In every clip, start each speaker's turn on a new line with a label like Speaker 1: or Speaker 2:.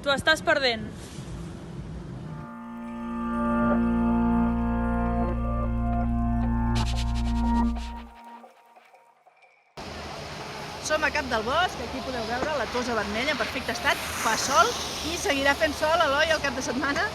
Speaker 1: T'ho estàs perdent.
Speaker 2: Som a Cap del Bosc, aquí podeu veure la Tossa Vermella en perfecte estat, fa sol i seguirà fent sol, Eloi, el cap de setmana.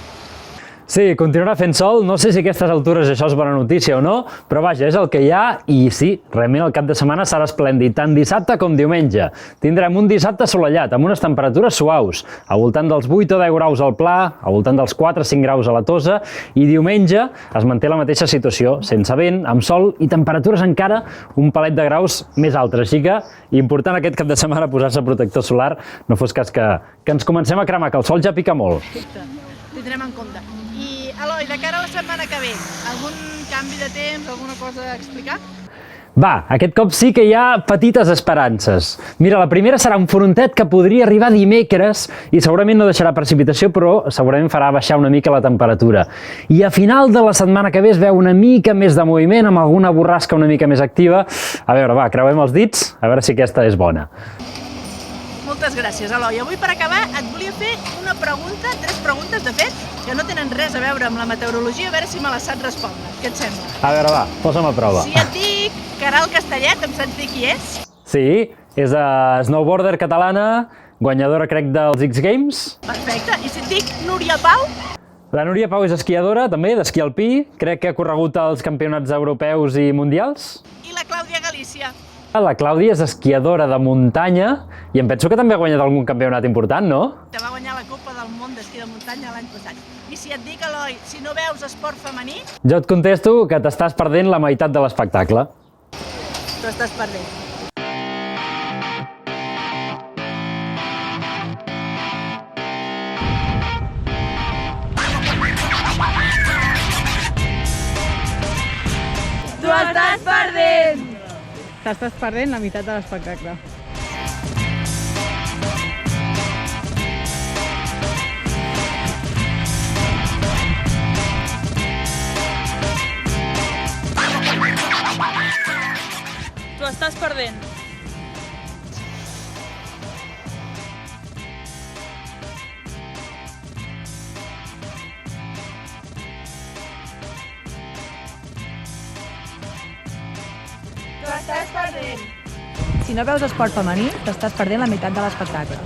Speaker 3: Sí, continuarà fent sol, no sé si a aquestes altures això és bona notícia o no, però vaja, és el que hi ha i sí, realment el cap de setmana serà esplèndid, tant dissabte com diumenge. Tindrem un dissabte assolellat, amb unes temperatures suaus, al voltant dels 8 o 10 graus al Pla, al voltant dels 4 o 5 graus a la Tossa, i diumenge es manté la mateixa situació, sense vent, amb sol i temperatures encara un palet de graus més altes, així que important aquest cap de setmana posar-se protector solar, no fos cas que ens comencem a cremar, que el sol ja pica molt.
Speaker 2: Tindrem en compte. I, Eloi, de cara a la setmana que ve, algun canvi de temps, alguna cosa a explicar?
Speaker 3: Va, aquest cop sí que hi ha petites esperances. Mira, la primera serà un frontet que podria arribar dimecres i segurament no deixarà precipitació, però segurament farà baixar una mica la temperatura. I a final de la setmana que ve es veu una mica més de moviment, amb alguna borrasca una mica més activa. A veure, va, creuem els dits, a veure si aquesta és bona.
Speaker 2: Moltes gràcies, Eloi. Avui, per acabar, et volia fer una pregunta, 3 preguntes, de fet, que no tenen res a veure amb la meteorologia, a veure si me les saps respondre. Què et sembla?
Speaker 3: A veure, va, posa'm a prova.
Speaker 2: Si et dic Caral Castellet, em saps dir qui és?
Speaker 3: Sí, és snowboarder catalana, guanyadora, crec, dels X Games.
Speaker 2: Perfecte. I si et dic Núria Pau?
Speaker 3: La Núria Pau és esquiadora, també, d'esquí alpí. Crec que ha corregut als campionats europeus i mundials.
Speaker 2: I la Clàudia Galícia?
Speaker 3: La Clàudia és esquiadora de muntanya i em penso que també ha guanyat algun campionat important, no?
Speaker 2: Que va guanyar la Copa del Món d'Esquí de Muntanya l'any passat. I si et dic, Eloi, si no veus esport femení,
Speaker 3: Jo et contesto que t'estàs perdent la meitat de l'espectacle.
Speaker 2: t'ho estàs perdent.
Speaker 1: T'ho estàs perdent!
Speaker 4: T'estàs perdent la meitat de l'espectacle.
Speaker 1: T'ho estàs perdent. T'ho estàs perdent.
Speaker 4: Si no veus esport femení, t'estàs perdent la meitat de l'espectacle.